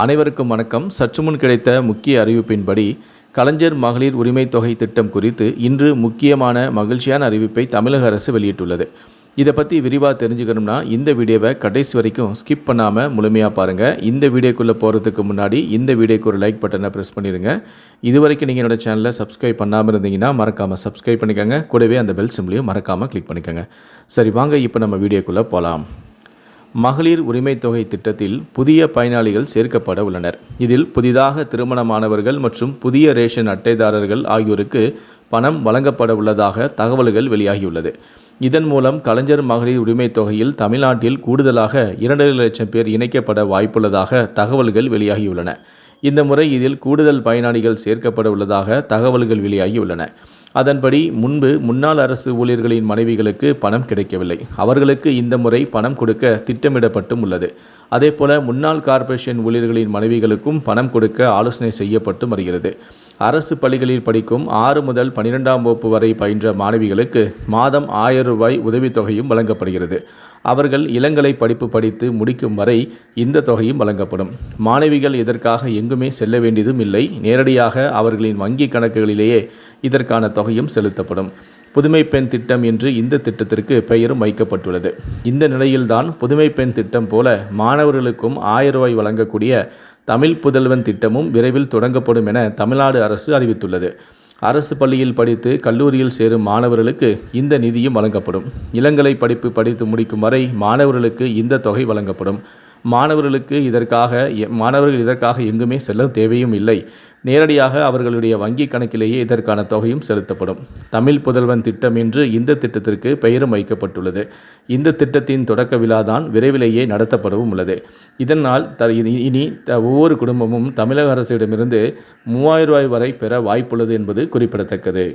அனைவருக்கும் வணக்கம். சற்று முன் கிடைத்த முக்கிய அறிவிப்பின்படி கலைஞர் மகளிர் உரிமை தொகை திட்டம் குறித்து இன்று முக்கியமான மகிழ்ச்சியான அறிவிப்பை தமிழக அரசு வெளியிட்டுள்ளது. இதை பற்றி விரிவாக தெரிஞ்சுக்கணும்னா இந்த வீடியோவை கடைசி வரைக்கும் ஸ்கிப் பண்ணாமல் முழுமையாக பாருங்கள். இந்த வீடியோக்குள்ளே போகிறதுக்கு முன்னாடி இந்த வீடியோக்கு ஒரு லைக் பட்டனை ப்ரெஸ் பண்ணிடுங்க. இது வரைக்கும் நீங்கள் என்னோடய சேனலை சப்ஸ்கிரைப் பண்ணாமல் இருந்தீங்கன்னா மறக்காமல் சப்ஸ்கிரைப் பண்ணிக்கோங்க. கூடவே அந்த பெல் சிம்லையும் மறக்காமல் கிளிக் பண்ணிக்கோங்க. சரி, வாங்க இப்போ நம்ம வீடியோக்குள்ளே போகலாம். மகளிர் உரிமை தொகை திட்டத்தில் புதிய பயனாளிகள் சேர்க்கப்பட உள்ளனர். இதில் புதிதாக திருமணமானவர்கள் மற்றும் புதிய ரேஷன் அட்டைதாரர்கள் ஆகியோருக்கு பணம் வழங்கப்பட உள்ளதாக தகவல்கள் வெளியாகியுள்ளது. இதன் மூலம் கலைஞர் மகளிர் உரிமை தொகையில் தமிழ்நாட்டில் கூடுதலாக 2 லட்சம் பேர் இணைக்கப்பட வாய்ப்புள்ளதாக தகவல்கள் வெளியாகியுள்ளன. இந்த முறை இதில் கூடுதல் பயனாளிகள் சேர்க்கப்பட உள்ளதாக தகவல்கள் வெளியாகியுள்ளன. அதன்படி முன்பு முன்னாள் அரசு ஊழியர்களின் மனைவிகளுக்கு பணம் கிடைக்கவில்லை. அவர்களுக்கு இந்த முறை பணம் கொடுக்க திட்டமிடப்பட்டும் உள்ளது. அதேபோல முன்னாள் கார்ப்பரேஷன் ஊழியர்களின் மனைவிகளுக்கும் பணம் கொடுக்க ஆலோசனை செய்யப்பட்டு வருகிறது. அரசு பள்ளிகளில் படிக்கும் 6 முதல் 12ஆம் வகுப்பு வரை பயின்ற மாணவிகளுக்கு மாதம் 1000 ரூபாய் உதவித்தொகையும் வழங்கப்படுகிறது. அவர்கள் இளங்கலை படிப்பு படித்து முடிக்கும் வரை இந்த தொகையும் வழங்கப்படும். மாணவிகள் இதற்காக எங்குமே செல்ல வேண்டியதும் இல்லை. நேரடியாக அவர்களின் வங்கி கணக்குகளிலேயே இதற்கான தொகையும் செலுத்தப்படும். புதுமை பெண் திட்டம் என்று இந்த திட்டத்திற்கு பெயரும் வைக்கப்பட்டுள்ளது. இந்த நிலையில்தான் புதுமை பெண் திட்டம் போல மாணவர்களுக்கும் 1000 ரூபாய் வழங்கக்கூடிய தமிழ் புதல்வன் திட்டமும் விரைவில் தொடங்கப்படும் என தமிழ்நாடு அரசு அறிவித்துள்ளது. அரசு பள்ளியில் படித்து கல்லூரியில் சேரும் மாணவர்களுக்கு இந்த நிதியும் வழங்கப்படும். இளங்கலை படிப்பு படித்து முடிக்கும் வரை மாணவர்களுக்கு இந்த தொகை வழங்கப்படும். மாணவர்கள் இதற்காக எங்குமே செல்ல தேவையும் இல்லை. நேரடியாக அவர்களுடைய வங்கி கணக்கிலேயே இதற்கான தொகையும் செலுத்தப்படும். தமிழ் புதல்வன் திட்டம் என்று இந்த திட்டத்திற்கு பெயரும் வைக்கப்பட்டுள்ளது. இந்த திட்டத்தின் தொடக்க விழா தான் விரைவிலேயே நடத்தப்படவும் உள்ளது. இதனால் இனி ஒவ்வொரு குடும்பமும் தமிழக அரசிடமிருந்து 3000 ரூபாய் வரை பெற வாய்ப்புள்ளது என்பது குறிப்பிடத்தக்கது.